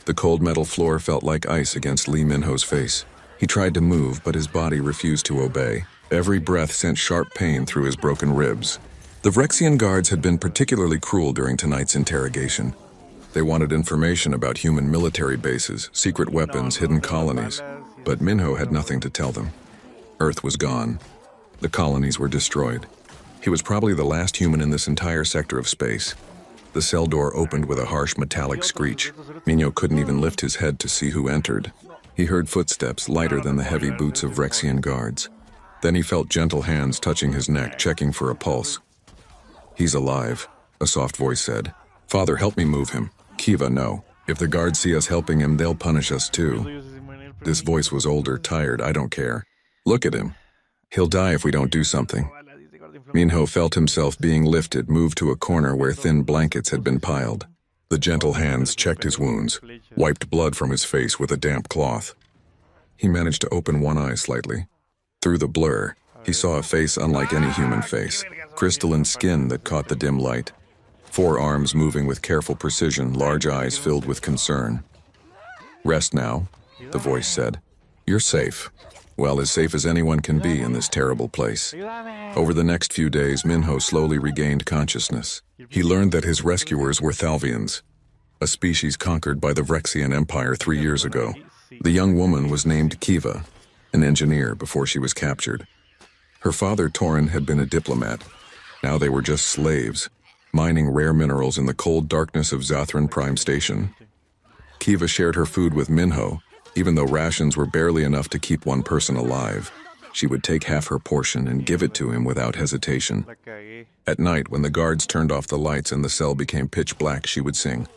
The cold metal floor felt like ice against Lee Min-ho's face. He tried to move, but his body refused to obey. Every breath sent sharp pain through his broken ribs. The Vrexian guards had been particularly cruel during tonight's interrogation. They wanted information about human military bases, secret weapons, hidden colonies, but Min-ho had nothing to tell them. Earth was gone. The colonies were destroyed. He was probably the last human in this entire sector of space. The cell door opened with a harsh metallic screech. Min-ho couldn't even lift his head to see who entered. He heard footsteps lighter than the heavy boots of Vrexian guards. Then he felt gentle hands touching his neck, checking for a pulse. "He's alive," a soft voice said. "Father, help me move him." "Kiva, no. If the guards see us helping him, they'll punish us too." This voice was older, tired. "I don't care. Look at him. He'll die if we don't do something." Min-ho felt himself being lifted, moved to a corner where thin blankets had been piled. The gentle hands checked his wounds, wiped blood from his face with a damp cloth. He managed to open one eye slightly. Through the blur, he saw a face unlike any human face, crystalline skin that caught the dim light. 4 arms moving with careful precision, large eyes filled with concern. "Rest now," the voice said. "You're safe. Well, as safe as anyone can be in this terrible place." Over the next few days, Min-ho slowly regained consciousness. He learned that his rescuers were Thalvians, a species conquered by the Vrexian Empire 3 years ago. The young woman was named Kiva, an engineer before she was captured. Her father, Torin, had been a diplomat. Now they were just slaves, mining rare minerals in the cold darkness of Zathran Prime Station. Kiva shared her food with Min-ho, even though rations were barely enough to keep one person alive. She would take half her portion and give it to him without hesitation. At night, when the guards turned off the lights and the cell became pitch black, she would sing.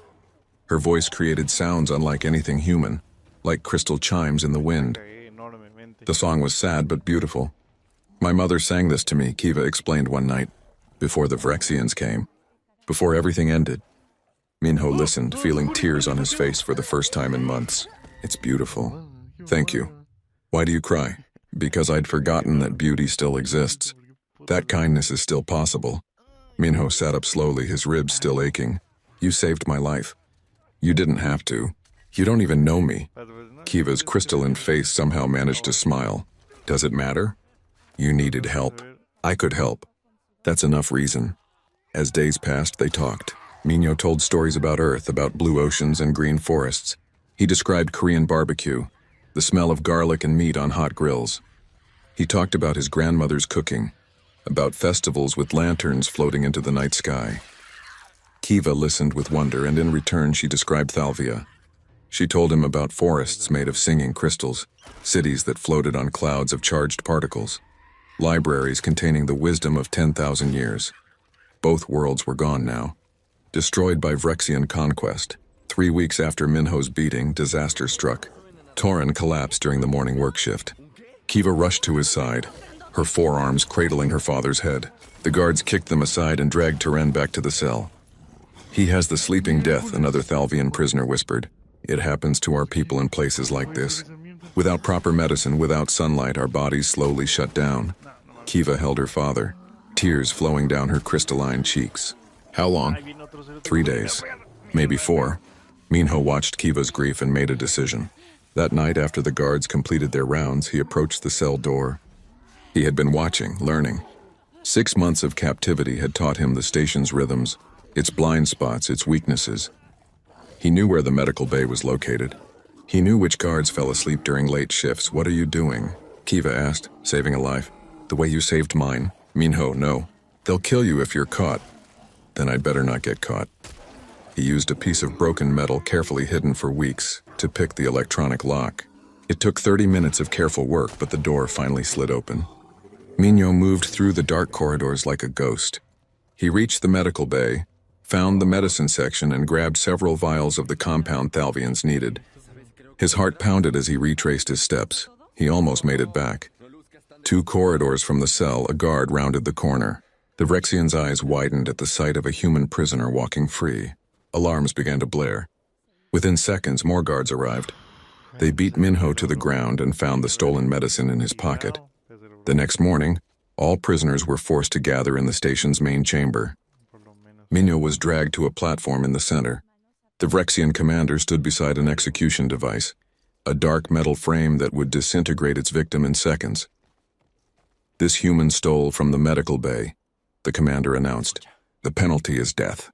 Her voice created sounds unlike anything human, like crystal chimes in the wind. The song was sad but beautiful. "My mother sang this to me," Kiva explained one night, before the Vrexians came, before everything ended. Min-ho listened, feeling tears on his face for the first time in months. "It's beautiful." "Thank you." "Why do you cry?" "Because I'd forgotten that beauty still exists. That kindness is still possible." Min-ho sat up slowly, his ribs still aching. "You saved my life." "You didn't have to. You don't even know me." Kiva's crystalline face somehow managed to smile. "Does it matter? You needed help. I could help. That's enough reason." As days passed, they talked. Min-ho told stories about Earth, about blue oceans and green forests. He described Korean barbecue, the smell of garlic and meat on hot grills. He talked about his grandmother's cooking, about festivals with lanterns floating into the night sky. Kiva listened with wonder, and in return she described Thalvia. She told him about forests made of singing crystals, cities that floated on clouds of charged particles, libraries containing the wisdom of 10,000 years. Both worlds were gone now, destroyed by Vrexian conquest. 3 weeks after Min-ho's beating, disaster struck. Torin collapsed during the morning work shift. Kiva rushed to his side, her forearms cradling her father's head. The guards kicked them aside and dragged Torin back to the cell. "He has the sleeping death," another Thalvian prisoner whispered. "It happens to our people in places like this. Without proper medicine, without sunlight, our bodies slowly shut down." Kiva held her father, tears flowing down her crystalline cheeks. "How long?" 3 days. Maybe 4. Min-ho watched Kiva's grief and made a decision. That night, after the guards completed their rounds, he approached the cell door. He had been watching, learning. 6 months of captivity had taught him the station's rhythms, its blind spots, its weaknesses. He knew where the medical bay was located. He knew which guards fell asleep during late shifts. "What are you doing?" Kiva asked. "Saving a life. The way you saved mine." Min-ho, "No. They'll kill you if you're caught." "Then I'd better not get caught." He used a piece of broken metal carefully hidden for weeks to pick the electronic lock. It took 30 minutes of careful work, but the door finally slid open. Min-ho moved through the dark corridors like a ghost. He reached the medical bay, found the medicine section, and grabbed several vials of the compound Thalvians needed. His heart pounded as he retraced his steps. He almost made it back. 2 corridors from the cell, a guard rounded the corner. The Vrexian's eyes widened at the sight of a human prisoner walking free. Alarms began to blare. Within seconds, more guards arrived. They beat Min-ho to the ground and found the stolen medicine in his pocket. The next morning, all prisoners were forced to gather in the station's main chamber. Min-ho was dragged to a platform in the center. The Vrexian commander stood beside an execution device, a dark metal frame that would disintegrate its victim in seconds. "This human stole from the medical bay," the commander announced. "The penalty is death.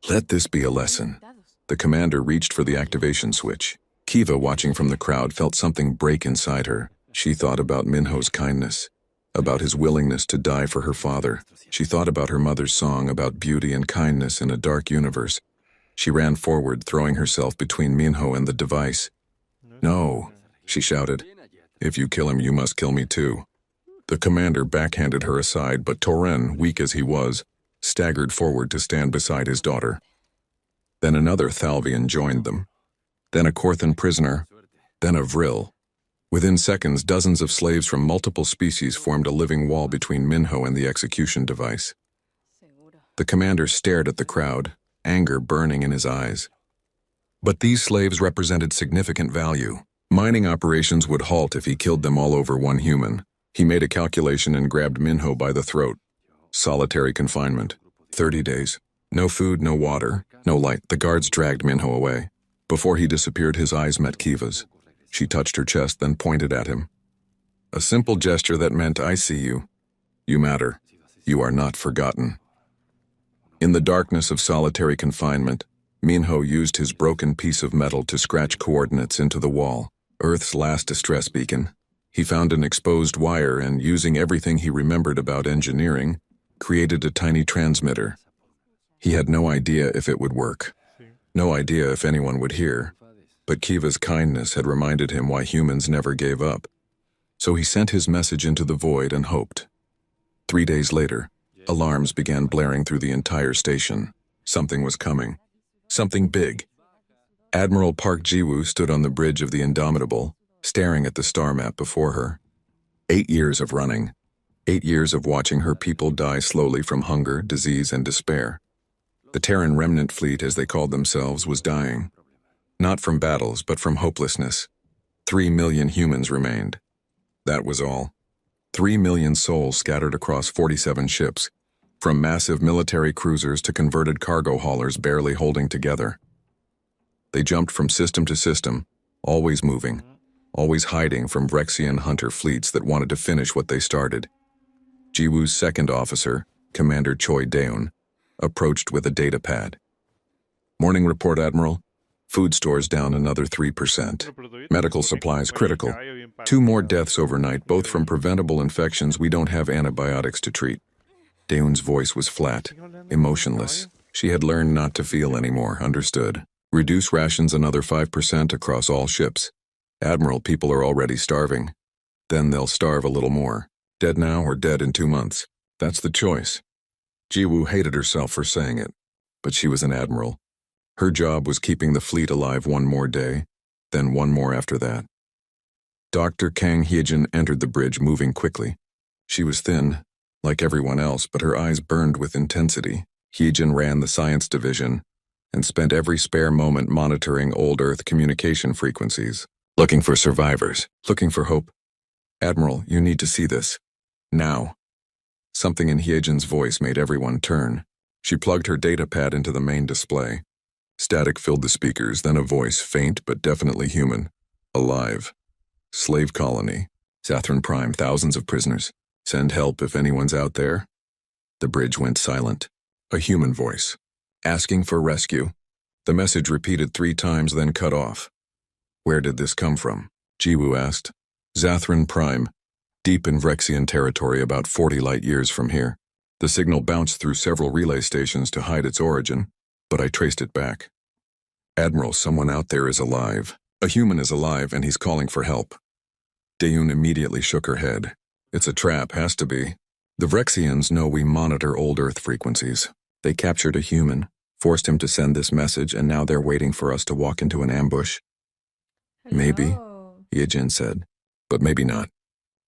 Let this be a lesson." The commander reached for the activation switch. Kiva, watching from the crowd, felt something break inside her. She thought about Minho's kindness, about his willingness to die for her father. She thought about her mother's song about beauty and kindness in a dark universe. She ran forward, throwing herself between Minho and the device. "No," she shouted. "If you kill him, you must kill me too." The commander backhanded her aside, but Toren, weak as he was, staggered forward to stand beside his daughter. Then another Thalvian joined them. Then a Korthan prisoner. Then a Vril. Within seconds, dozens of slaves from multiple species formed a living wall between Minho and the execution device. The commander stared at the crowd, anger burning in his eyes. But these slaves represented significant value. Mining operations would halt if he killed them all over one human. He made a calculation and grabbed Minho by the throat. Solitary confinement. 30 days. No food, no water, no light. The guards dragged Minho away. Before he disappeared, his eyes met Kiva's. She touched her chest, then pointed at him. A simple gesture that meant, "I see you. You matter. You are not forgotten." In the darkness of solitary confinement, Minho used his broken piece of metal to scratch coordinates into the wall, Earth's last distress beacon. He found an exposed wire and, using everything he remembered about engineering, created a tiny transmitter. He had no idea if it would work. No idea if anyone would hear. But Kiva's kindness had reminded him why humans never gave up. So he sent his message into the void and hoped. 3 days later, alarms began blaring through the entire station. Something was coming. Something big. Admiral Park Jiwoo stood on the bridge of the Indomitable, staring at the star map before her. 8 years of running. 8 years of watching her people die slowly from hunger, disease, and despair. The Terran remnant fleet, as they called themselves, was dying. Not from battles, but from hopelessness. 3 million humans remained. That was all. 3 million souls scattered across 47 ships, from massive military cruisers to converted cargo haulers barely holding together. They jumped from system to system, always moving, always hiding from Vrexian hunter fleets that wanted to finish what they started. Jiwoo's second officer, Commander Choi Daeun, approached with a data pad. "Morning report, Admiral. Food stores down another 3%. Medical supplies critical. 2 more deaths overnight, both from preventable infections we don't have antibiotics to treat." Daeun's voice was flat, emotionless. She had learned not to feel anymore, understood. "Reduce rations another 5% across all ships. Admiral, people are already starving. Then they'll starve a little more. Dead now or dead in 2 months. That's the choice." Jiwoo hated herself for saying it, but she was an admiral. Her job was keeping the fleet alive 1 more day, then 1 more after that. Dr. Kang Hyejin entered the bridge, moving quickly. She was thin, like everyone else, but her eyes burned with intensity. Hyejin ran the science division and spent every spare moment monitoring old Earth communication frequencies, looking for survivors, looking for hope. "Admiral, you need to see this. Now." Something in Hyejin's voice made everyone turn. She plugged her data pad into the main display. Static filled the speakers, then a voice, faint but definitely human. "Alive. Slave colony. Zathran Prime, thousands of prisoners. Send help if anyone's out there." The bridge went silent. A human voice. "Asking for rescue." The message repeated 3 times, then cut off. "Where did this come from?" Jiwoo asked. "Zathran Prime. Deep in Vrexian territory, about 40 light years from here. The signal bounced through several relay stations to hide its origin, but I traced it back." "Admiral, someone out there is alive. A human is alive, and he's calling for help." Daeun immediately shook her head. "It's a trap, has to be. The Vrexians know we monitor old Earth frequencies. They captured a human, forced him to send this message, and now they're waiting for us to walk into an ambush." "Maybe," Hyejin said, "but maybe not.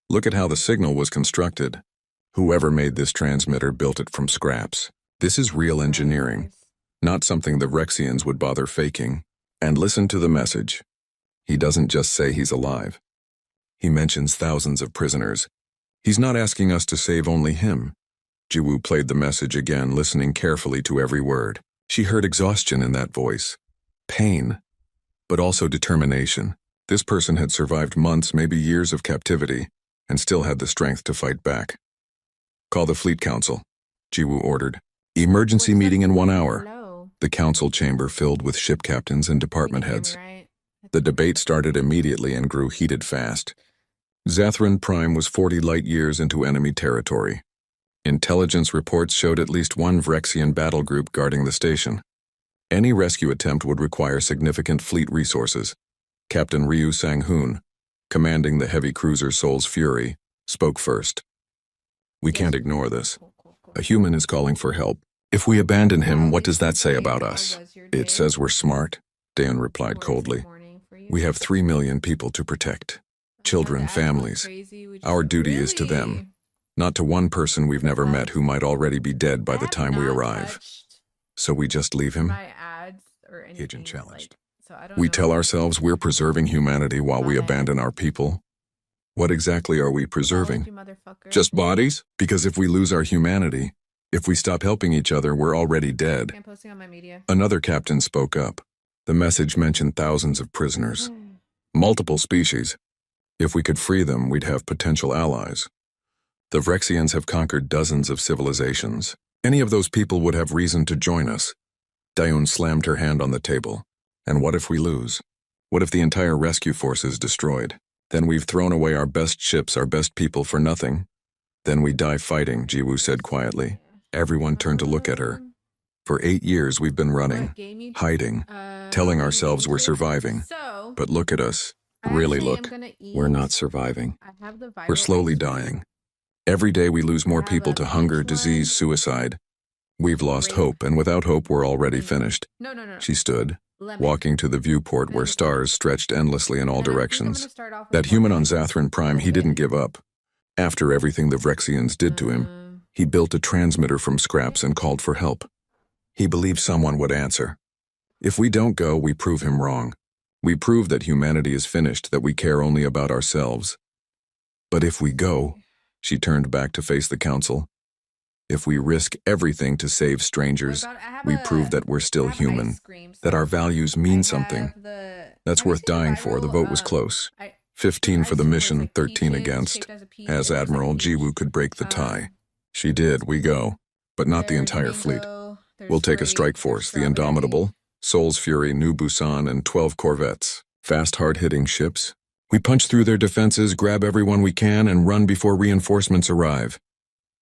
Look at how the signal was constructed. Whoever made this transmitter built it from scraps. This is real engineering, not something the Vrexians would bother faking. And listen to the message. He doesn't just say he's alive. He mentions thousands of prisoners. He's not asking us to save only him." Jiwoo played the message again, listening carefully to every word. She heard exhaustion in that voice, pain, but also determination. This person had survived months, maybe years of captivity, and still had the strength to fight back. "Call the Fleet Council," Jiwoo ordered. "Emergency meeting in 1 hour." The council chamber filled with ship captains and department heads. The debate started immediately and grew heated fast. Zathran Prime was 40 light years into enemy territory. Intelligence reports showed at least one Vrexian battle group guarding the station. Any rescue attempt would require significant fleet resources. Captain Ryu Sang-hoon, commanding the heavy cruiser Seoul's Fury, spoke first. "We can't ignore this. A human is calling for help. If we abandon him, what does that say about us?" "It says we're smart," Daeun replied coldly. "We have 3 million people to protect. Children, families. Our duty is to them, not to one person we've never met who might already be dead by the time we arrive. So we just leave him?" Agent challenged. "We tell ourselves we're preserving humanity while we abandon our people? What exactly are we preserving? Just bodies? Because if we lose our humanity, if we stop helping each other, we're already dead." Another captain spoke up. The message mentioned thousands of prisoners. Multiple species. If we could free them, we'd have potential allies. The Vrexians have conquered dozens of civilizations. Any of those people would have reason to join us. Daeun slammed her hand on the table. "And what if we lose? What if the entire rescue force is destroyed? Then we've thrown away our best ships, our best people for nothing. Then we die fighting," Jiwoo said quietly. Everyone turned to look at her. "For 8 years we've been running, hiding, telling ourselves we're surviving. But look at us. Really look. We're not surviving. We're slowly dying. Every day we lose more people to hunger, disease, suicide. We've lost hope, and without hope we're already finished." She stood, walking to the viewport where stars stretched endlessly in all directions. That human on Zathran Prime, he didn't give up. After everything the Vrexians did to him, he built a transmitter from scraps and called for help. He believed someone would answer. If we don't go, we prove him wrong. We prove that humanity is finished, that we care only about ourselves. But if we go, she turned back to face the council. If we risk everything to save strangers, we prove that we're still human, that our values mean something. That's worth dying for. The vote was close. 15 for the mission, 13 against. As Admiral, Jiwoo could break the tie. She did. We go. But not the entire fleet. We'll take a strike force, the Indomitable, Seoul's Fury, New Busan, and 12 corvettes. Fast, hard-hitting ships. We punch through their defenses, grab everyone we can, and run before reinforcements arrive.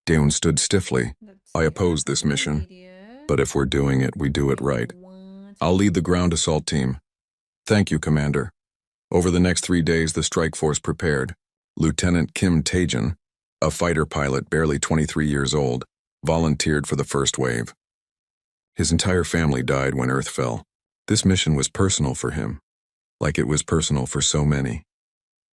Daeun stood stiffly. "I oppose this mission. But if we're doing it, we do it right. I'll lead the ground assault team." "Thank you, Commander." Over the next 3 days, the strike force prepared. Lieutenant Kim Taejin, a fighter pilot barely 23 years old, volunteered for the first wave. His entire family died when Earth fell. This mission was personal for him, like it was personal for so many.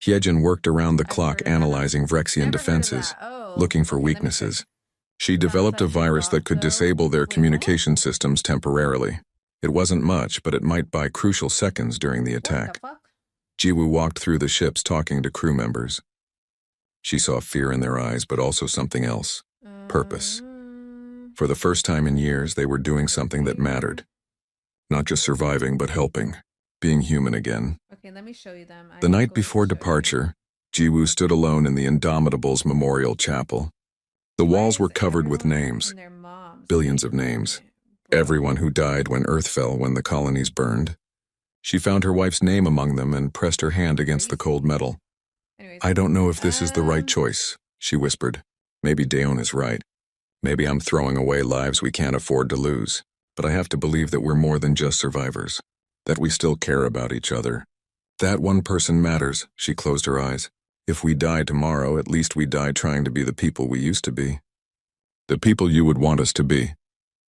Hyejin worked around the clock analyzing Vrexian defenses, looking for weaknesses. She developed a virus that could disable their communication systems temporarily. It wasn't much, but it might buy crucial seconds during the attack. Jiwoo walked through the ships talking to crew members. She saw fear in their eyes, but also something else. Purpose. For the first time in years, they were doing something that mattered. Not just surviving, but helping. Being human again. Okay, let me show you them. The night before departure, Jiwoo stood alone in the Indomitable's memorial chapel. The walls were covered with names. Billions of names. Everyone who died when Earth fell, when the colonies burned. She found her wife's name among them and pressed her hand against the cold metal. "I don't know if this is the right choice," she whispered. "Maybe Daeun is right. Maybe I'm throwing away lives we can't afford to lose. But I have to believe that we're more than just survivors. That we still care about each other. That one person matters." She closed her eyes. "If we die tomorrow, at least we die trying to be the people we used to be. The people you would want us to be."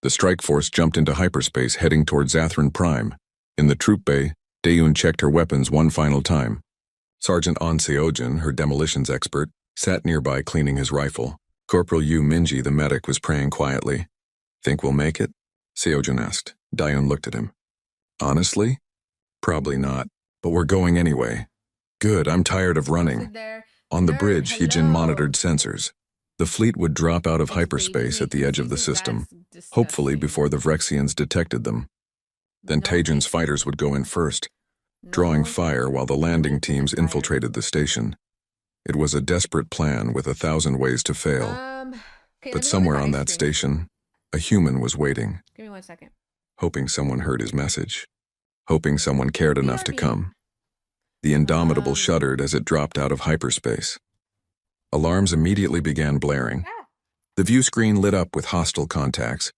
The strike force jumped into hyperspace, heading toward Zathran Prime. In the troop bay, Daeun checked her weapons one final time. Sergeant An Seojin, her demolitions expert, sat nearby cleaning his rifle. Corporal Yu Minji, the medic, was praying quietly. "Think we'll make it?" Seojin asked. Daeun looked at him. "Honestly? Probably not. But we're going anyway." "Good, I'm tired of running." On the bridge, Hyejin monitored sensors. The fleet would drop out of hyperspace at the edge of the system, hopefully before the Vrexians detected them. Then Tajin's fighters would go in first, drawing fire while the landing teams infiltrated the station. It was a desperate plan with 1,000 ways to fail. But somewhere on that station, a human was waiting. Give me 1 second. Hoping someone heard his message. Hoping someone cared enough to come. The Indomitable shuddered as it dropped out of hyperspace. Alarms immediately began blaring. The view screen lit up with hostile contacts.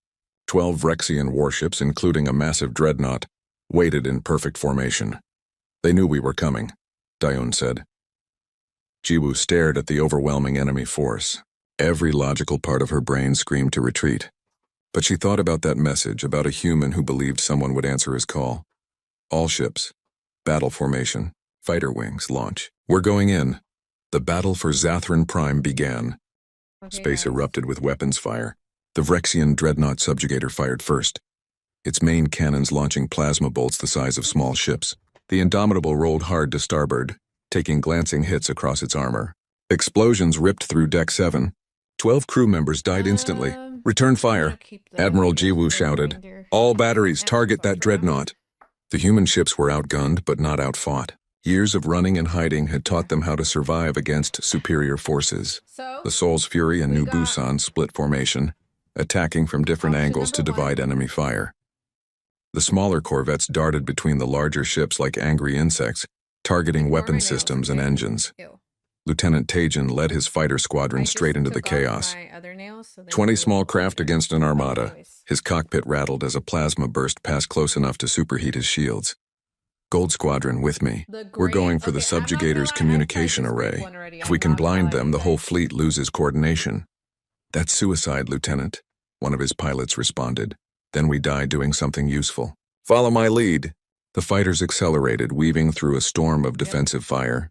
12 Rexian warships, including a massive dreadnought, waited in perfect formation. They knew we were coming, Dayun said. Jiwoo stared at the overwhelming enemy force. Every logical part of her brain screamed to retreat. But she thought about that message, about a human who believed someone would answer his call. All ships. Battle formation. Fighter wings. Launch. We're going in. The battle for Zathran Prime began. Space erupted with weapons fire. The Vrexian dreadnought subjugator fired first, its main cannons launching plasma bolts the size of small ships. The Indomitable rolled hard to starboard, taking glancing hits across its armor. Explosions ripped through Deck 7. 12 crew members died instantly. Return fire, Admiral Jiwoo shouted. All batteries target that dreadnought. The human ships were outgunned but not outfought. Years of running and hiding had taught them how to survive against superior forces. The Soul's Fury and New Busan split formation, attacking from different angles to divide enemy fire. The smaller corvettes darted between the larger ships like angry insects, targeting weapon systems and engines. Lieutenant Tajin led his fighter squadron straight into the chaos. 20 small craft against an armada. His cockpit rattled as a plasma burst passed close enough to superheat his shields. Gold Squadron with me. We're going for the subjugator's communication array. If we can blind them, the whole fleet loses coordination. That's suicide, Lieutenant, one of his pilots responded. Then we die doing something useful. Follow my lead. The fighters accelerated, weaving through a storm of defensive fire.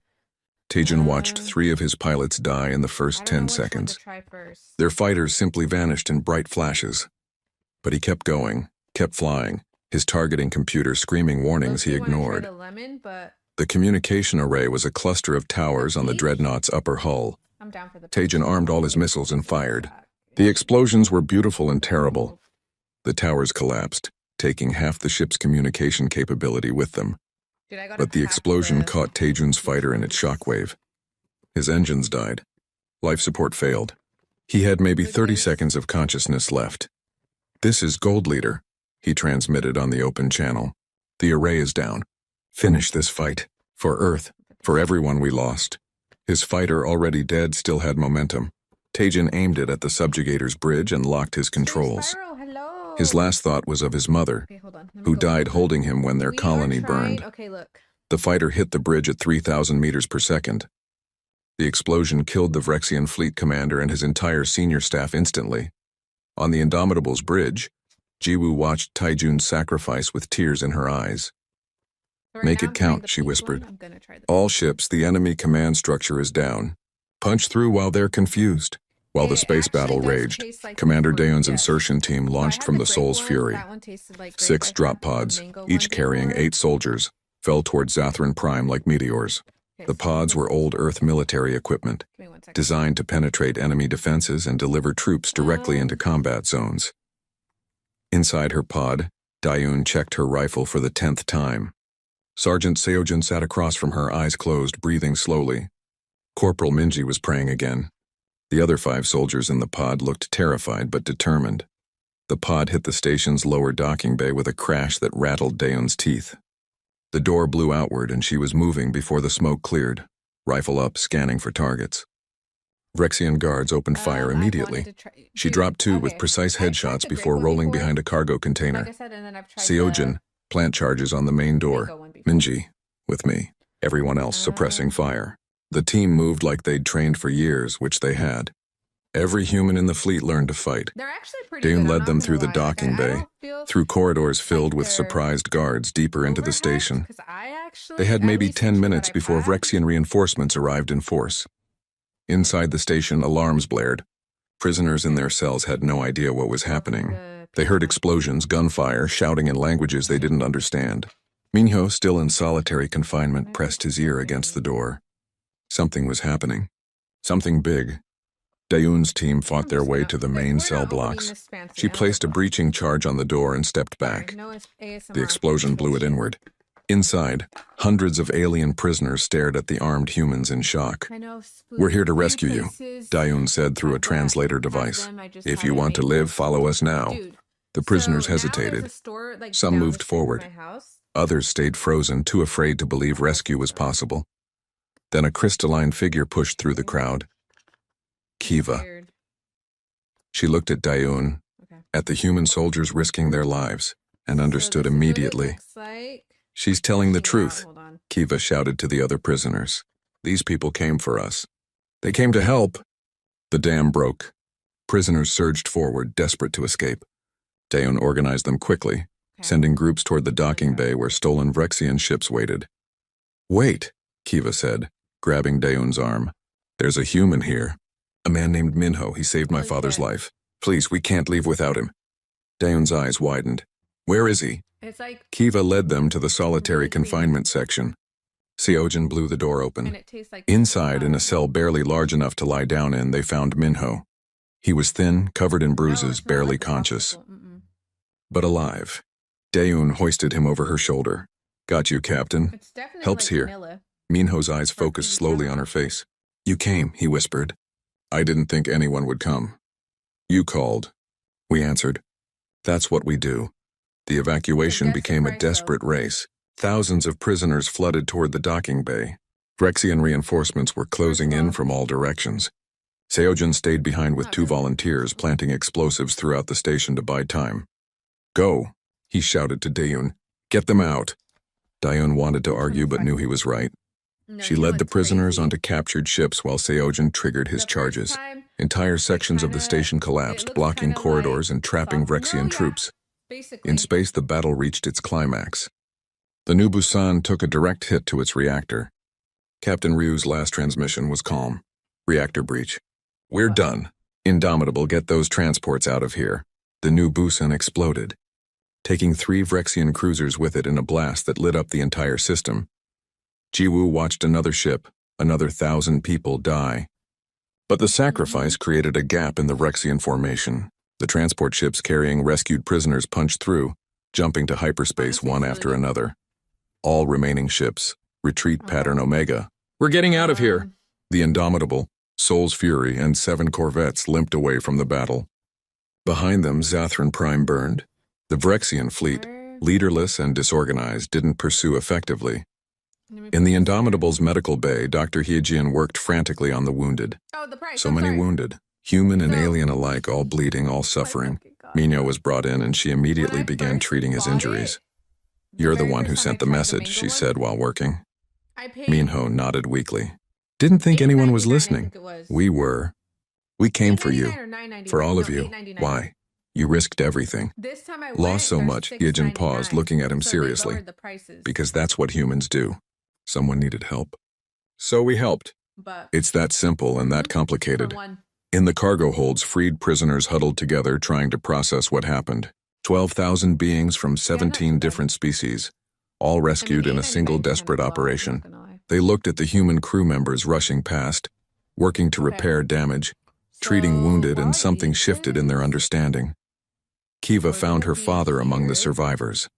Tajin watched 3 of his pilots die in the first 10 seconds. Their fighters simply vanished in bright flashes. But he kept going, kept flying, his targeting computer screaming warnings he ignored. The communication array was a cluster of towers on the dreadnought's upper hull. Tajin armed all his missiles and fired. The explosions were beautiful and terrible. The towers collapsed, taking half the ship's communication capability with them. But the explosion caught Tajin's fighter in its shockwave. His engines died. Life support failed. He had maybe 30 seconds of consciousness left. This is Gold Leader, he transmitted on the open channel. The array is down. Finish this fight. For Earth. For everyone we lost. His fighter, already dead, still had momentum. Tajin aimed it at the subjugator's bridge and locked his controls. His last thought was of his mother, who died holding him when their colony burned. The fighter hit the bridge at 3,000 meters per second. The explosion killed the Vrexian fleet commander and his entire senior staff instantly. On the Indomitable's bridge, Jiwoo watched Taijun's sacrifice with tears in her eyes. Make it count, she whispered. All ships, the enemy command structure is down. Punch through while they're confused. While the space battle raged, Commander Daeun's insertion team launched from the Soul's Fury. 6 drop pods, each carrying 8 soldiers, fell toward Zathran Prime like meteors. The pods were old Earth military equipment, designed to penetrate enemy defenses and deliver troops directly into combat zones. Inside her pod, Daeun checked her rifle for the 10th time. Sergeant Seojin sat across from her, eyes closed, breathing slowly. Corporal Minji was praying again. The other 5 soldiers in the pod looked terrified but determined. The pod hit the station's lower docking bay with a crash that rattled Daeun's teeth. The door blew outward and she was moving before the smoke cleared, rifle up, scanning for targets. Vrexian guards opened fire immediately. She dropped 2 with precise headshots before rolling behind a cargo container. Seojin, plant charges on the main door. Minji, with me. Everyone else suppressing fire. The team moved like they'd trained for years, which they had. Every human in the fleet learned to fight. Daeun led them through the docking bay, through corridors filled with surprised guards deeper into the station. They had maybe 10 minutes before Vrexian reinforcements arrived in force. Inside the station, alarms blared. Prisoners in their cells had no idea what was happening. They heard explosions, gunfire, shouting in languages they didn't understand. Minho, still in solitary confinement, pressed his ear against the door. Something was happening. Something big. Dayoon's team fought their way to the main cell blocks. She placed a breaching charge on the door and stepped back. The explosion blew it inward. Inside, hundreds of alien prisoners stared at the armed humans in shock. "We're here to rescue you," Dayoon said through a translator device. "If you want to live, follow us now." The prisoners hesitated. Some moved forward. Others stayed frozen, too afraid to believe rescue was possible. Then a crystalline figure pushed through the crowd. Kiva. She looked at Dayoon, at the human soldiers risking their lives, and understood immediately. "She's telling the truth," Kiva shouted to the other prisoners. "These people came for us. They came to help." The dam broke. Prisoners surged forward, desperate to escape. Dayoon organized them quickly, sending groups toward the docking bay where stolen Vrexian ships waited. "Wait," Kiva said, grabbing Dayoon's arm. "There's a human here. A man named Minho. He saved my father's life. Please, we can't leave without him." Dayoon's eyes widened. "Where is he?" Kiva led them to the solitary confinement section. Seojin blew the door open. Inside, in a cell barely large enough to lie down in, they found Minho. He was thin, covered in bruises, barely conscious, but alive. Dayoon hoisted him over her shoulder. "Got you, Captain. Help's here." Minho's eyes focused slowly on her face. "You came," he whispered. "I didn't think anyone would come. You called." We answered. "That's what we do." The evacuation became a desperate race. Thousands of prisoners flooded toward the docking bay. Vrexian reinforcements were closing in from all directions. Seojin stayed behind with 2 volunteers, planting explosives throughout the station to buy time. "Go," he shouted to Dayoon. "Get them out." Dayoon wanted to argue but knew he was right. She led the prisoners onto captured ships while Seojin triggered his charges. Entire sections of the station collapsed, blocking corridors and trapping Vrexian troops. In space, the battle reached its climax. The new Busan took a direct hit to its reactor. Captain Ryu's last transmission was calm. "Reactor breach. We're done. Indomitable, get those transports out of here." The new Busan exploded, taking 3 Vrexian cruisers with it in a blast that lit up the entire system. Jiwoo watched another ship, another 1,000 people die. But the sacrifice created a gap in the Vrexian formation. The transport ships carrying rescued prisoners punched through, jumping to hyperspace one after another. All remaining ships, retreat pattern Omega. "We're getting out of here." The Indomitable, Soul's Fury, and 7 corvettes limped away from the battle. Behind them, Zathran Prime burned. The Vrexian fleet, leaderless and disorganized, didn't pursue effectively. In the Indomitable's medical bay, Dr. Hyejian worked frantically on the wounded. So many wounded, human and alien alike, all bleeding, all suffering. Minho was brought in and she immediately began treating his injuries. "You're the one who sent the message," she said while working. Minho nodded weakly. "Didn't think anyone was listening." "We were. We came for you. For all of you. Why? You risked everything. Lost so much." Hyejin paused, looking at him seriously. "Because that's what humans do. Someone needed help. So we helped. It's that simple and that complicated." In the cargo holds, freed prisoners huddled together trying to process what happened. 12,000 beings from 17 different species, all rescued in a single desperate operation. They looked at the human crew members rushing past, working to repair damage, treating wounded, and something shifted in their understanding. Kiva found her father among the survivors.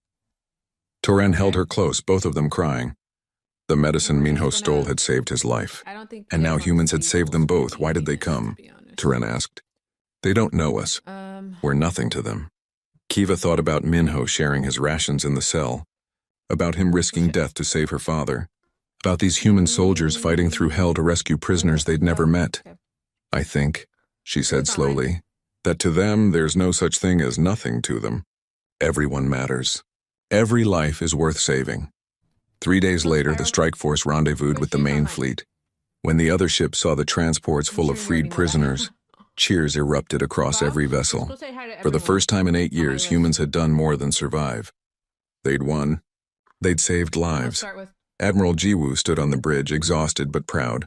Toren held her close, both of them crying. The medicine Minho stole had saved his life. And now humans had saved them both. Why did they come? Toren asked. "They don't know us. We're nothing to them." Kiva thought about Minho sharing his rations in the cell, about him risking death to save her father, about these human soldiers fighting through hell to rescue prisoners they'd never met. "I think," she said slowly, "that to them there's no such thing as nothing to them. Everyone matters. Every life is worth saving." 3 days later, the strike force rendezvoused with the main fleet. When the other ships saw the transports full of freed prisoners, cheers erupted across every vessel. For the first time in 8 years, humans had done more than survive. They'd won. They'd saved lives. Admiral Jiwoo stood on the bridge, exhausted but proud.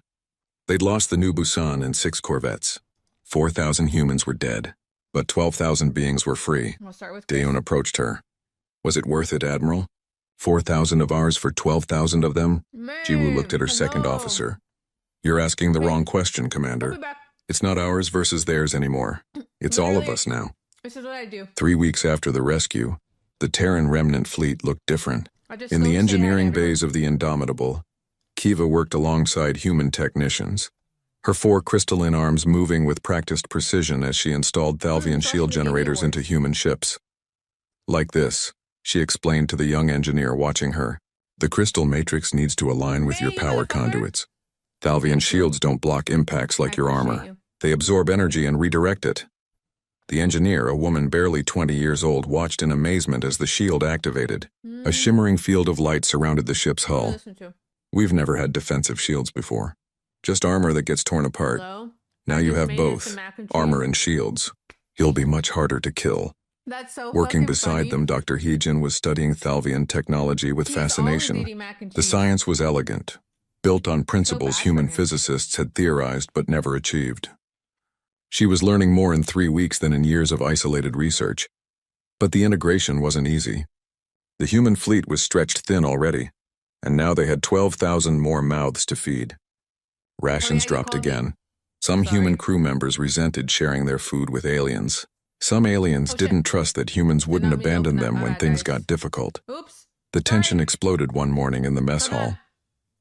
They'd lost the new Busan and 6 corvettes. 4,000 humans were dead, but 12,000 beings were free. Dayoon approached her. "Was it worth it, Admiral? 4,000 of ours for 12,000 of them?" Jiwoo looked at her second officer. "You're asking the wrong question, Commander. It's not ours versus theirs anymore. It's all of us now. This is what I do. 3 weeks after the rescue, the Terran remnant fleet looked different. In In the engineering bays of the Indomitable, Kiva worked alongside human technicians, her 4 crystalline arms moving with practiced precision as she installed Thalvian shield generators into human ships. Like this, she explained to the young engineer watching her. The crystal matrix needs to align with your power conduits. Thalvian shields don't block impacts like your armor. They absorb energy and redirect it. The engineer, a woman barely 20 years old, watched in amazement as the shield activated. A shimmering field of light surrounded the ship's hull. We've never had defensive shields before. Just armor that gets torn apart. Now you have both, armor and shields. You'll be much harder to kill. That's so Working fucking beside funny. them, Dr. Heejin was studying Thalvian technology with He's always fascination. eating mac and The cheese. science was elegant, built on principles bad human for him. physicists had theorized but never achieved. She was learning more in 3 weeks than in years of isolated research. But the integration wasn't easy. The human fleet was stretched thin already, and now they had 12,000 more mouths to feed. Rations you dropped called me. again. Some Sorry. human crew members resented sharing their food with aliens. Some aliens shit. didn't trust that humans wouldn't not me, abandon nope, them not when bad, things guys. got difficult. Oops. The tension Sorry. exploded one morning in the mess My bad. hall.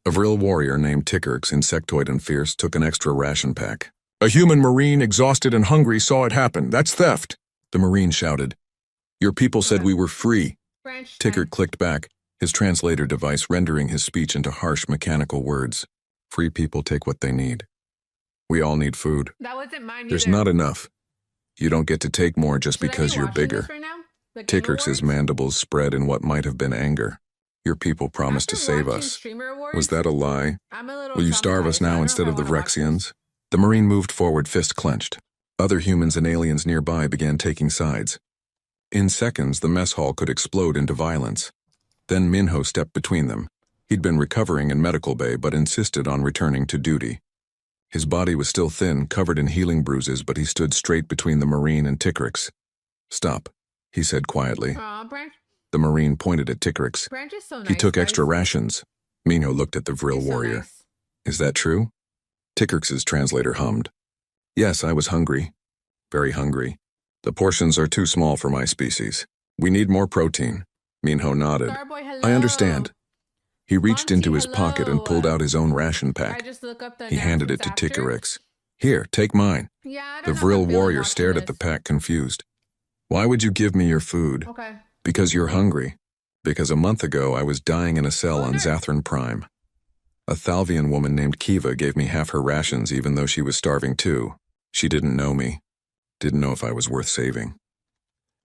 A vril warrior named Tickerx, insectoid and fierce, took an extra ration pack. "A human marine, exhausted and hungry, saw it happen. That's theft," the marine shouted. "Your people said we were free." Branch Ticker time. clicked back, his translator device rendering his speech into harsh mechanical words. "Free people take what they need. We all need food. That wasn't mine There's either. not enough. You don't get to take more just Should I be because you're watching bigger." this right now? The Game Tickerx's Awards? mandibles spread in what might have been anger. "Your people promised to After save watching us. Streamer Awards, Was that a lie? I'm a little Will you starve us traumatized. I don't now know instead if I of the wanna watch this. Vrexians?" The marine moved forward, fist clenched. Other humans and aliens nearby began taking sides. In seconds, the mess hall could explode into violence. Then Minho stepped between them. He'd been recovering in medical bay but insisted on returning to duty. His body was still thin, covered in healing bruises, but he stood straight between the marine and Tickerx. "Stop," he said quietly. Aw, Branch. The marine pointed at Tickerx. Branch is so nice. He took guys. extra rations. Minho looked at the vril He's so warrior. nice. "Is that true?" Tickerx's translator hummed. "Yes, I was hungry. Very hungry. The portions are too small for my species. We need more protein." Minho nodded. Starboy, hello. "I understand." He reached Monty, into his pocket and hello. pulled out his own ration I pack. just look up the He handed it to announcements after. Tickerx. "Here, take mine." Yeah, I don't The know if vril I'm feeling warrior watching stared at the this. pack, confused. "Why would you give me your food?" Okay. "Because you're hungry. Because a month ago I was dying in a cell on Okay. Zathran Prime. A Thalvian woman named Kiva gave me half her rations even though she was starving too. She didn't know me. Didn't know if I was worth saving.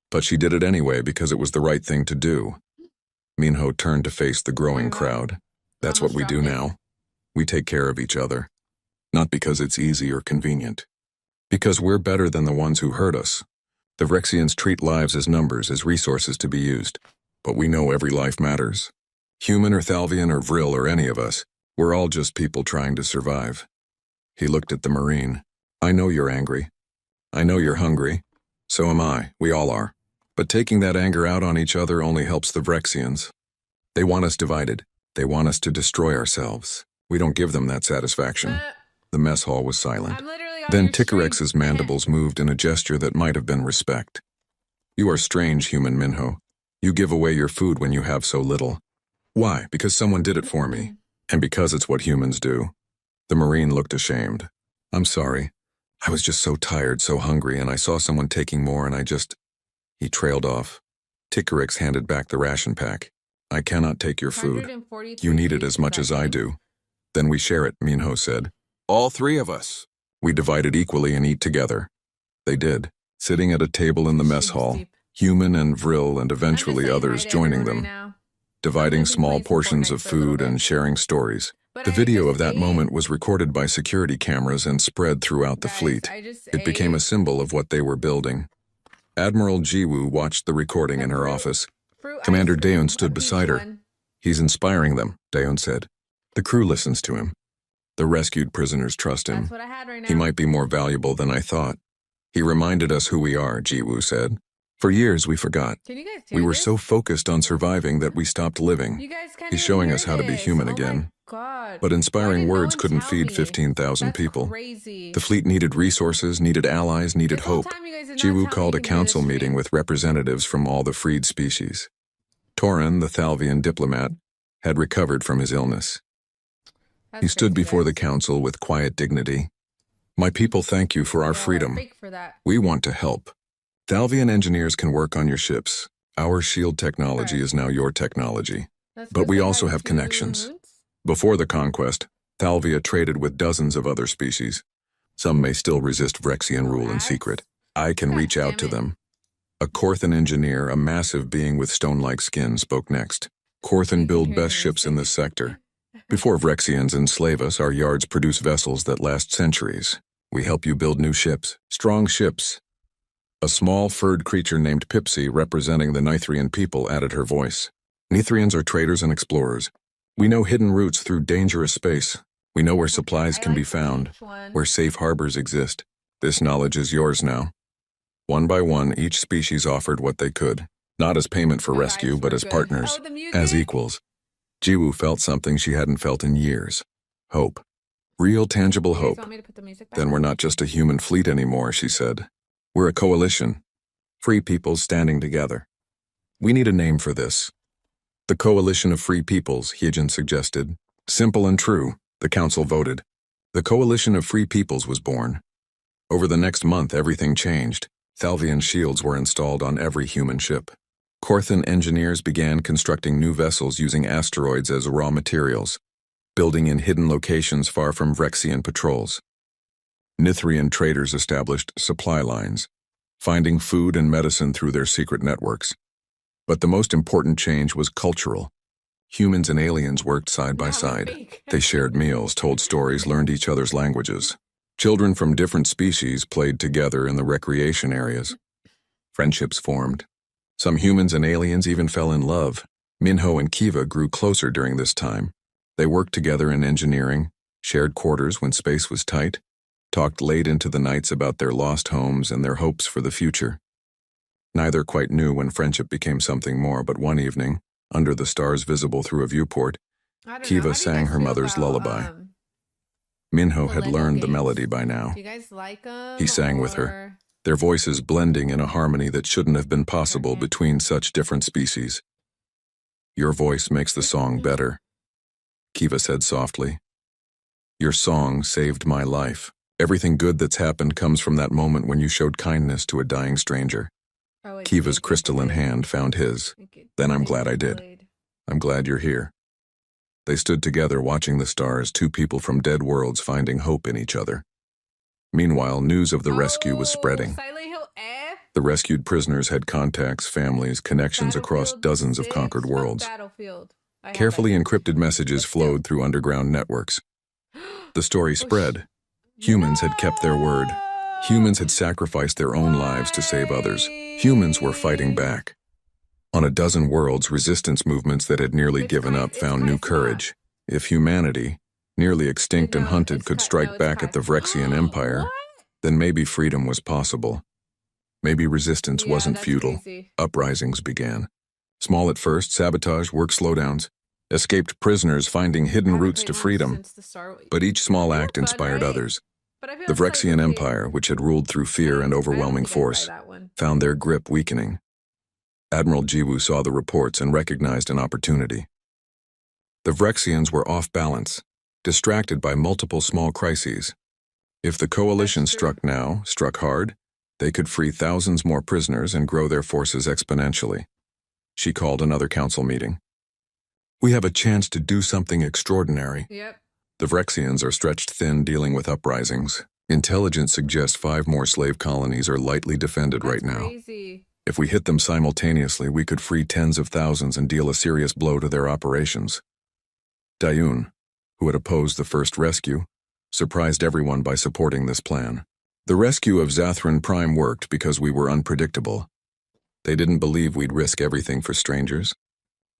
But she did it anyway because it was the right thing to do." Minho turned to face the growing God. crowd. "That's what Almost we do dropped it. now. We take care of each other. Not because it's easy or convenient. Because we're better than the ones who hurt us. The Vrexians treat lives as numbers, as resources to be used. But we know every life matters. Human or Thalvian or Vril or any of us, we're all just people trying to survive." He looked at the marine. "I know you're angry. I know you're hungry. So am I. We all are. But taking that anger out on each other only helps the Vrexians. They want us divided. They want us to destroy ourselves. We don't give them that satisfaction." The mess hall was silent. I'm literally on Then your stream. Tickerx's mandibles moved in a gesture that might have been respect. "You are strange, human Minho. You give away your food when you have so little." "Why? Because someone did it for me. And because it's what humans do." The marine looked ashamed. "I'm sorry. I was just so tired, so hungry, and I saw someone taking more and I just—" He trailed off. Tickerx handed back the ration pack. "I cannot take your food. 143 You need it as pieces much as I vacuum. do." "Then we share it," Minho said. "All 3 of us. We divide it equally and eat together." They did, sitting at a table in the mess Shit, hall, Steve. human and vril and I'm just eventually saying others hi to joining everyone them, right now. dividing I'm gonna be small playing some portions Fortnite of for a little food bit. and sharing stories. But The I video just of that ate. moment was recorded by security cameras and spread throughout the Guys, fleet. I just It became a ate symbol of what they were building. Admiral Jiwoo watched the recording in her fruit- office. fruit Commander ice cream, Daeun a stood peach beside her. one. "He's inspiring them," Daeun said. "The crew listens to him. The rescued prisoners trust him. That's what I had right now. He might be more valuable than I thought. He reminded us who we are," Jiwoo said. "For years we forgot. Can you guys hear We were this? so focused on surviving that we stopped living. You guys can't He's even showing hear us how to be this. human Oh my again. God. But Why inspiring did no words one couldn't tell feed me? 15,000 That's people. crazy. The fleet needed resources, needed allies, needed This whole hope. time you guys did not Jiwoo tell me called you a can hear council this meeting stream. with representatives from all the freed species. Torin, the Thalvian diplomat, had recovered from his illness. That's He stood crazy, before the guys. council with quiet dignity. My people thank you for our Y'all are freedom. fake for that. We want to help. Thalvian engineers can work on your ships. Our shield technology Alright. is now your technology. Let's But go we say also hi have to connections. Moons. Before the conquest, Thalvia traded with dozens of other species. Some may still resist Vrexian No rule in ads? secret. I can God reach out damn to it. them. A Korthan engineer, a massive being with stone-like skin, spoke next. You Korthan can build hear best the ships in music. this sector. Before Vrexians enslave us, our yards produce vessels that last centuries. We help you build new ships, strong ships. A small furred creature named Pipsy, representing the Nithrian people, added her voice. Nithrians are traders and explorers. We know hidden routes through dangerous space. We know where supplies I can be like found, each one. where safe harbors exist. This knowledge is yours now. One by one, each species offered what they could, not as payment for My rescue, vibes but were as good. partners, Oh, the music. as equals. Jiwoo felt something she hadn't felt in years. Hope. Real, tangible You guys hope. want me to put the music back? Then we're not just a human fleet anymore, she said. We're a coalition. Free peoples standing together. We need a name for this. The Coalition of Free Peoples, Hyejin suggested. Simple and true, the council voted. The Coalition of Free Peoples was born. Over the next month, everything changed. Thalvian shields were installed on every human ship. Korthan engineers began constructing new vessels using asteroids as raw materials, building in hidden locations far from Vrexian patrols. Nithrian traders established supply lines, finding food and medicine through their secret networks. But the most important change was cultural. Humans and aliens worked side by No, side. fake. They shared meals, told stories, learned each other's languages. Children from different species played together in the recreation areas. Friendships formed. Some humans and aliens even fell in love. Minho and Kiva grew closer during this time. They worked together in engineering, shared quarters when space was tight, talked late into the nights about their lost homes and their hopes for the future. Neither quite knew when friendship became something more, but one evening, under the stars visible through a viewport, I don't know. Kiva How do you sang guys her feel mother's about, lullaby. Minho the had Lego learned the games? melody by now. Do you guys like them? He sang with her, their voices blending in a harmony that shouldn't have been possible between such different species. Your voice makes the song better, Kiva said softly. Your song saved my life. Everything good that's happened comes from that moment when you showed kindness to a dying stranger. Oh, Kiva's crystalline hand found his. Then I'm glad I did. I'm glad you're here. They stood together watching the stars, two people from dead worlds finding hope in each other. Meanwhile, news of the rescue was spreading. Silent Hill F? The rescued prisoners had contacts, families, connections across Battlefield dozens of 6? conquered Fuck worlds. Battlefield. I have Carefully that. encrypted messages But still. flowed through underground networks. The story spread. Humans had kept their word. Humans had sacrificed their own lives to save others. Humans were fighting back. On a dozen worlds, resistance movements that had nearly given up found new courage. If humanity, nearly extinct and hunted, could strike back at the Vrexian Empire, then maybe freedom was possible. Maybe resistance wasn't futile. Crazy. Uprisings began. Small at first, sabotage, work slowdowns, escaped prisoners finding hidden routes to freedom. But each small act inspired others. The Vrexian Empire, which had ruled through fear and overwhelming force, found their grip weakening. Admiral Jiwoo saw the reports and recognized an opportunity. The Vrexians were off balance, distracted by multiple small crises. If the coalition struck now, struck hard, they could free thousands more prisoners and grow their forces exponentially. She called another council meeting. We have a chance to do something extraordinary. Yep. The Vrexians are stretched thin dealing with uprisings. Intelligence suggests 5 more slave colonies are lightly defended right now. Crazy. If we hit them simultaneously, we could free tens of thousands and deal a serious blow to their operations. Dayun, who had opposed the first rescue, surprised everyone by supporting this plan. The rescue of Zathran Prime worked because we were unpredictable. They didn't believe we'd risk everything for strangers.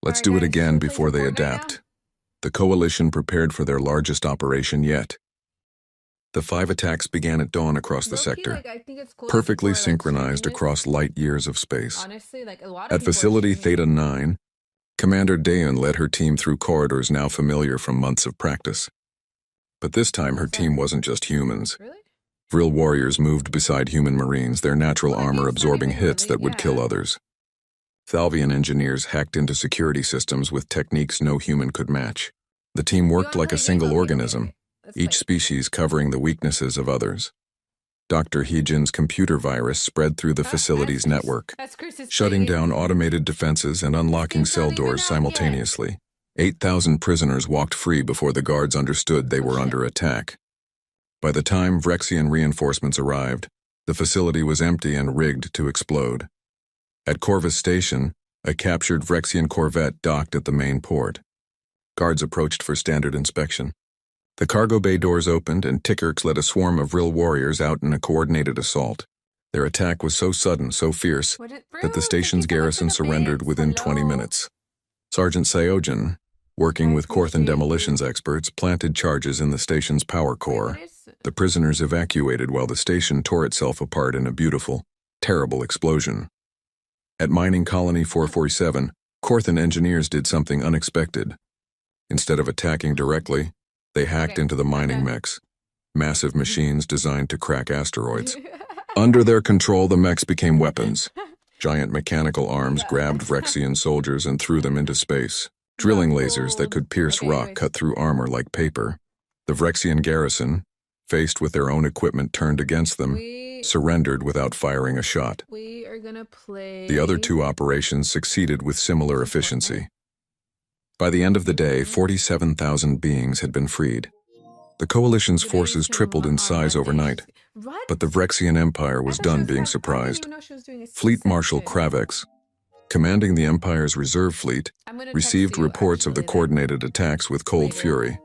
Let's do it again before they adapt. The coalition prepared for their largest operation yet. The 5 attacks began at dawn across the sector, perfectly synchronized across light years of space. Honestly, like a lot of At Facility Theta 9, Commander Daeun led her team through corridors now familiar from months of practice. But this time her team wasn't just humans. Really? Vril warriors moved beside human marines, their natural Well, armor it's not absorbing even hits really- that would kill yeah. others. Thalvian engineers hacked into security systems with techniques no human could match. The team worked You wanna like a play game? single Okay, organism, okay. Let's each play. species covering the weaknesses of others. Dr. Heejin's computer virus spread through the Huh? facility's That's Chris- network, That's Chris's shutting playing. down automated defenses and unlocking game's not cell even doors out yet. simultaneously. 8,000 prisoners walked free before the guards understood they Oh, were shit. under attack. By the time Vrexian reinforcements arrived, the facility was empty and rigged to explode. At Corvus Station, a captured Vrexian corvette docked at the main port. Guards approached for standard inspection. The cargo bay doors opened and Tickerks led a swarm of Vril warriors out in a coordinated assault. Their attack was so sudden, so fierce, What it- that Bro, the station's thank you so much garrison for the surrendered bits. within 20 Hello. minutes. Sergeant Sayojin, working I with Korthan appreciate demolitions you. experts, planted charges in the station's power Wait, core. what is- The prisoners evacuated while the station tore itself apart in a beautiful, terrible explosion. At Mining Colony 447, Korthan engineers did something unexpected. Instead of attacking directly, they hacked Okay, into the mining okay. mechs, massive machines designed to crack asteroids. Under their control, the mechs became weapons. Giant mechanical arms Yeah. grabbed Vrexian soldiers and threw them into space. Drilling lasers that could pierce Okay, rock anyways. cut through armor like paper. The Vrexian garrison, faced with their own equipment turned against them, surrendered without firing a shot. We are gonna play. The other two operations succeeded with similar This is Fortnite. efficiency. By the end of the day, 47,000 beings had been freed. The Coalition's Today forces came tripled in on size Monday. overnight, What? but the Vrexian Empire was I thought she done being I didn't surprised. even know she was doing a Fleet Marshal C-section. Kravex, commanding the Empire's reserve fleet, I'm gonna received text you, reports of the actually, coordinated attacks with cold later. fury.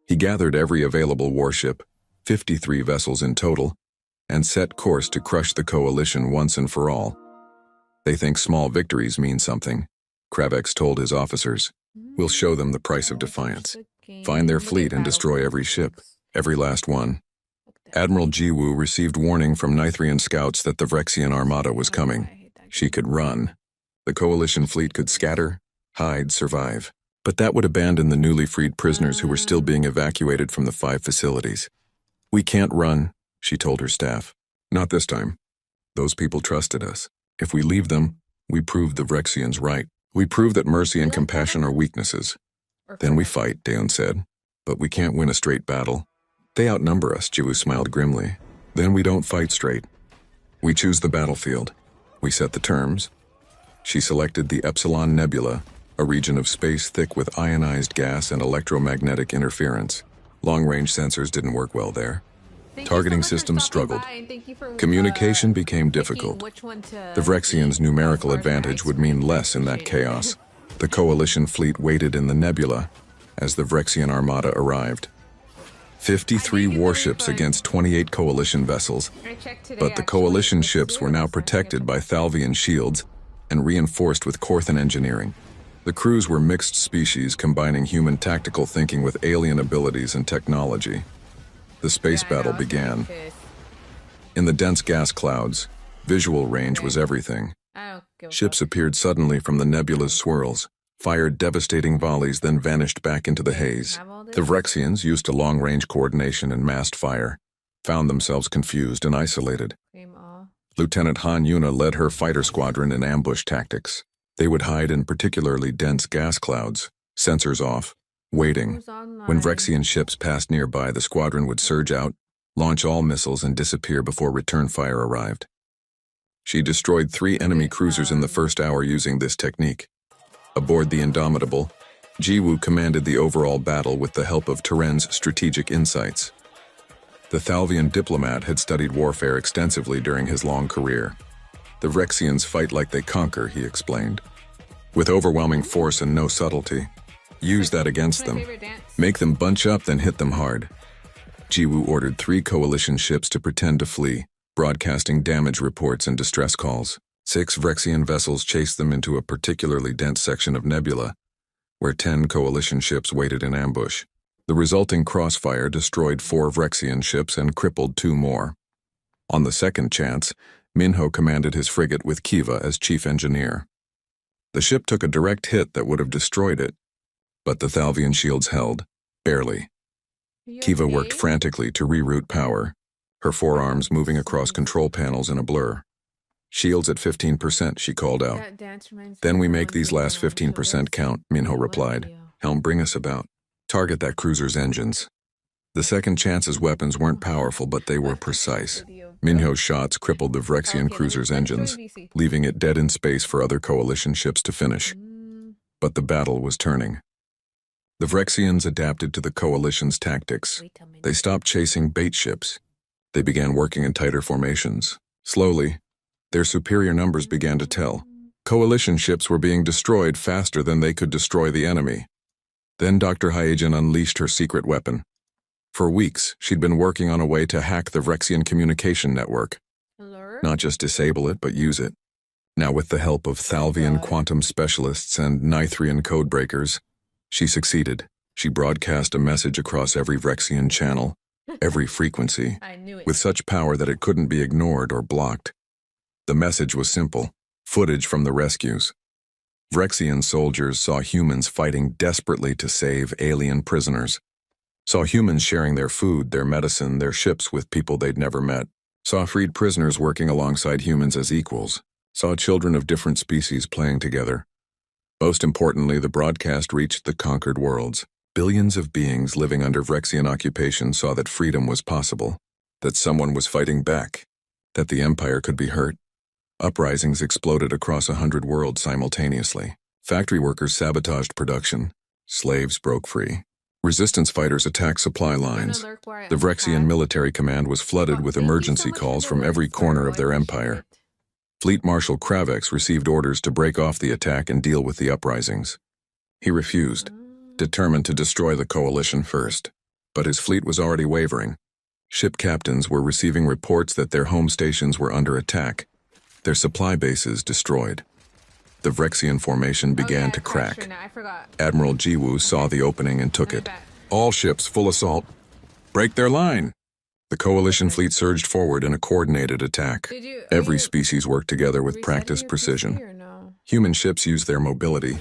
He gathered every available warship, 53 vessels in total, and set course to crush the Coalition once and for all. They think small victories mean something, Kravex told his officers. We'll show them the price of defiance. Find their fleet and destroy every ship, every last one. Admiral Jiwoo received warning from Nithrian scouts that the Vrexian armada was coming. She could run. The Coalition fleet could scatter, hide, survive. But that would abandon the newly freed prisoners who were still being evacuated from the 5 facilities. We can't run, she told her staff. Not this time. Those people trusted us. If we leave them, we prove the Vrexians right. We prove that mercy and compassion are weaknesses. Then we fight, Daeun said. But we can't win a straight battle. They outnumber us, Jiwoo smiled grimly. Then we don't fight straight. We choose the battlefield. We set the terms. She selected the Epsilon Nebula, a region of space thick with ionized gas and electromagnetic interference. Long-range sensors didn't work well there. Targeting systems struggled. Communication became difficult. The Vrexians' numerical advantage would mean less in that chaos. The Coalition fleet waited in the nebula as the Vrexian armada arrived. 53 warships against 28 Coalition vessels, but the Coalition ships were now protected by Thalvian shields and reinforced with Korthan engineering. The crews were mixed species combining human tactical thinking with alien abilities and technology. The space battle began. In the dense gas clouds, visual range was everything. Ships appeared suddenly from the nebula's swirls, fired devastating volleys, then vanished back into the haze. The Vrexians, used to long-range coordination and massed fire, found themselves confused and isolated. Lieutenant Han Yuna led her fighter squadron in ambush tactics. They would hide in particularly dense gas clouds, sensors off, waiting. When Vrexian ships passed nearby, the squadron would surge out, launch all missiles, and disappear before return fire arrived. She destroyed 3 enemy cruisers in the first hour using this technique. Aboard the Indomitable, Jiwoo commanded the overall battle with the help of Teren's strategic insights. The Thalvian diplomat had studied warfare extensively during his long career. The Vrexians fight like they conquer, he explained. With overwhelming force and no subtlety. Use that against them. Make them bunch up, then hit them hard. Jiwoo ordered 3 Coalition ships to pretend to flee, broadcasting damage reports and distress calls. 6 Vrexian vessels chased them into a particularly dense section of nebula, where 10 Coalition ships waited in ambush. The resulting crossfire destroyed 4 Vrexian ships and crippled 2 more. On the second chance, Minho commanded his frigate with Kiva as chief engineer. The ship took a direct hit that would have destroyed it, but the Thalvian shields held, barely. Kiva worked frantically to reroute power, her forearms moving across control panels in a blur. Shields at 15%, she called out. Then we make these last 15% count, Minho replied. Helm, bring us about. Target that cruiser's engines. The second chance's weapons weren't powerful, but they were precise. Minho's shots crippled the Vrexian cruiser's engines, leaving it dead in space for other coalition ships to finish. But the battle was turning. The Vrexians adapted to the coalition's tactics. They stopped chasing bait ships. They began working in tighter formations. Slowly, their superior numbers began to tell. Coalition ships were being destroyed faster than they could destroy the enemy. Then Dr. Hyegen unleashed her secret weapon. For weeks, she'd been working on a way to hack the Vrexian communication network. Not just disable it, but use it. Now, with the help of Thalvian quantum specialists and Nithrian codebreakers, she succeeded. She broadcast a message across every Vrexian channel, every frequency, with such power that it couldn't be ignored or blocked. The message was simple: footage from the rescues. Vrexian soldiers saw humans fighting desperately to save alien prisoners. Saw humans sharing their food, their medicine, their ships with people they'd never met. Saw freed prisoners working alongside humans as equals. Saw children of different species playing together. Most importantly, the broadcast reached the conquered worlds. Billions of beings living under Vrexian occupation saw that freedom was possible, that someone was fighting back, that the Empire could be hurt. Uprisings exploded across 100 worlds simultaneously. Factory workers sabotaged production. Slaves broke free. Resistance fighters attacked supply lines. The Vrexian military command was flooded with emergency calls from every corner of their empire. Fleet Marshal Kravex received orders to break off the attack and deal with the uprisings. He refused, determined to destroy the coalition first. But his fleet was already wavering. Ship captains were receiving reports that their home stations were under attack, their supply bases destroyed. The Vrexian formation began to crack. Admiral Jiwoo saw the opening and took it. All ships, full assault. Break their line! The coalition fleet surged forward in a coordinated attack. Every species worked together with practiced precision. Human ships used their mobility.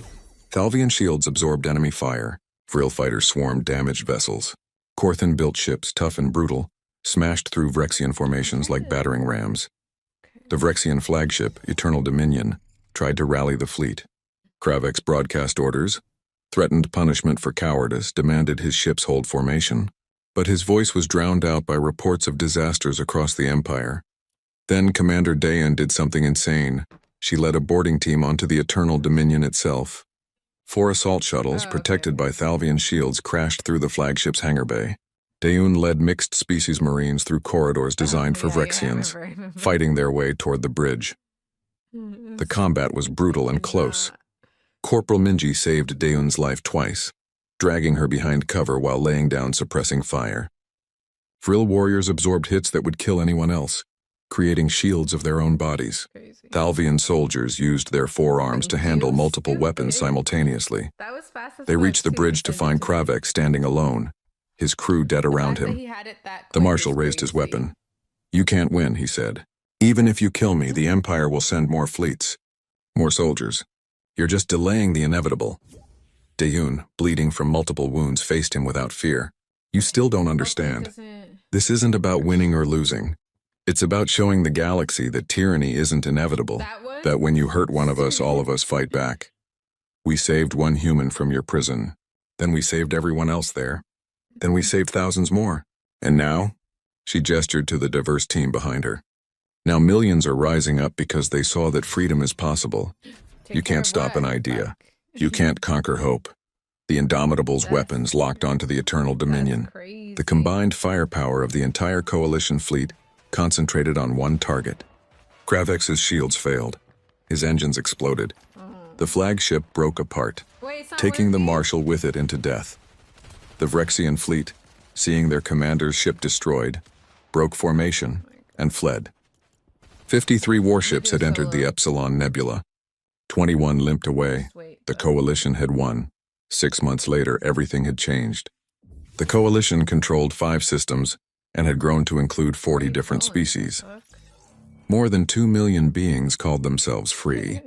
Thalvian shields absorbed enemy fire. Vril fighters swarmed damaged vessels. Korthan-built ships, tough and brutal, smashed through Vrexian formations like battering rams. The Vrexian flagship, Eternal Dominion, tried to rally the fleet. Kravex broadcast orders, threatened punishment for cowardice, demanded his ships hold formation. But his voice was drowned out by reports of disasters across the Empire. Then Commander Dayan did something insane. She led a boarding team onto the Eternal Dominion itself. 4 assault shuttles, protected by Thalvian shields, crashed through the flagship's hangar bay. Dayan led mixed-species Marines through corridors designed for Vrexians, fighting their way toward the bridge. The combat was brutal and close. Corporal Minji saved Dayan's life twice, dragging her behind cover while laying down suppressing fire. Vril warriors absorbed hits that would kill anyone else, creating shields of their own bodies. Thalvian soldiers used their forearms to handle multiple weapons simultaneously. They reached the bridge to find Kravex standing alone, his crew dead around him. The Marshal raised his weapon. "You can't win," he said. "Even if you kill me, the Empire will send more fleets, more soldiers. You're just delaying the inevitable." Dayan, bleeding from multiple wounds, faced him without fear. "You still don't understand. This isn't about winning or losing. It's about showing the galaxy that tyranny isn't inevitable, that when you hurt one of us, all of us fight back. We saved one human from your prison. Then we saved everyone else there. Then we saved thousands more. And now?" She gestured to the diverse team behind her. "Now millions are rising up because they saw that freedom is possible. You can't stop an idea. You can't conquer hope." The Indomitable's weapons locked onto the Eternal Dominion. The combined firepower of the entire coalition fleet concentrated on one target. Kravex's shields failed. His engines exploded. The flagship broke apart, taking the Marshal with it into death. The Vrexian fleet, seeing their commander's ship destroyed, broke formation and fled. 53 warships had entered the Epsilon Nebula. 21 limped away. The coalition had won. 6 months later, everything had changed. The coalition controlled 5 systems and had grown to include 40 different species. More than 2 million beings called themselves free.